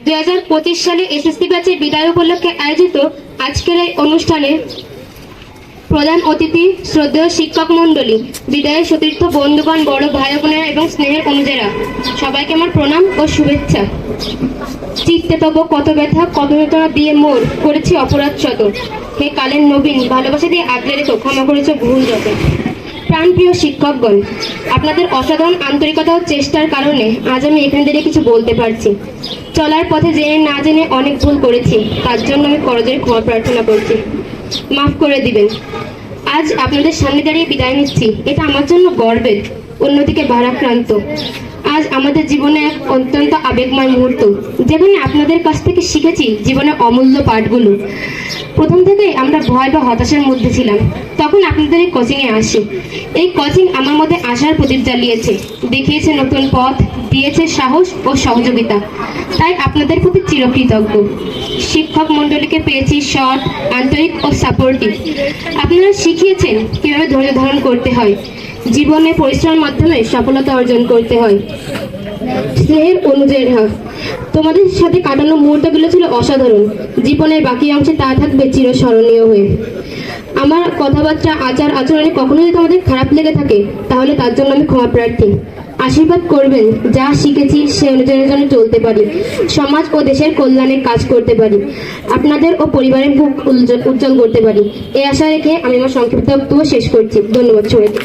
2025 সালে এসএসসি ব্যাচের বিদায় উপলক্ষে আয়োজিত আজকের এই অনুষ্ঠানে প্রধান অতিথি শ্রদ্ধেয় শিক্ষক মণ্ডলী, বিদায়ের সতীর্থ বন্ধুগণ, বড় ভাই বোনেরা এবং স্নেহের অনুজেরা, সবাইকে আমার প্রণাম ও শুভেচ্ছা। চিত্তে তব কত ব্যথা, কত বেদনা দিয়ে মোর করেছি অপরাধ শত। হে কালের নবীন, ভালোবাসা দিয়ে আগলে রেখো, ক্ষমা করেছো ভুল যত। প্রাণপ্রিয় শিক্ষকগণ, আপনাদের অসাধারণ আন্তরিকতা ও চেষ্টার কারণে আজ আমি এখানে দাঁড়িয়ে কিছু বলতে পারছি। চলার পথে জেনে না জেনে অনেক ভুল করেছি, তার জন্য আমি করজোড়ে ক্ষমা প্রার্থনা করছি, মাফ করে দিবেন। আজ আপনাদের সামনে দাঁড়িয়ে বিদায় নিচ্ছি, এটা আমার জন্য গর্বের, অন্যদিকে ভারাক্রান্ত। আজ আমাদের জীবনে এক অত্যন্ত আবেগময় মুহূর্ত, যেখানে আপনাদের কাছ থেকে শিখেছি জীবনের অমূল্য পাঠগুলো। প্রথম থেকেই আমরা ভয় বা হতাশার মধ্যে ছিলাম, তখন আপনাদের এই কোচিংয়ে আসি। এই কোচিং আমার মধ্যে আশার প্রদীপ জ্বালিয়েছে, দেখিয়েছে নতুন পথ, দিয়েছে সাহস ও সহযোগিতা। তাই আপনাদের প্রতি চিরকৃতজ্ঞ। শিক্ষক মণ্ডলীকে পেয়েছি সৎ, আন্তরিক ও সাপোর্টিভ। আপনারা শিখিয়েছেন কিভাবে ধৈর্য ধারণ করতে হয়, জীবনে পরিশ্রমের মাধ্যমে সফলতা অর্জন করতে হয়। স্নেহের অনুযায়ীরা, তোমাদের সাথে কাটানো মুহূর্তগুলো ছিল অসাধারণ, জীবনের বাকি অংশে তা থাকবে চিরস্মরণীয় হয়ে। আমার কথাবার্তা, আচার আচরণে কখনো যদি তোমাদের খারাপ লেগে থাকে, তাহলে তার জন্য আমি ক্ষমা প্রার্থী। আশীর্বাদ করবেন যা শিখেছি সে অনুযায়ী যেন চলতে পারি, সমাজ ও দেশের কল্যাণে কাজ করতে পারি, আপনাদের ও পরিবারের মুখ উজ্জ্বল করতে পারি। এই আশা রেখে আমি আমার সংক্ষিপ্ত বক্তব্য শেষ করছি। ধন্যবাদ সবাইকে।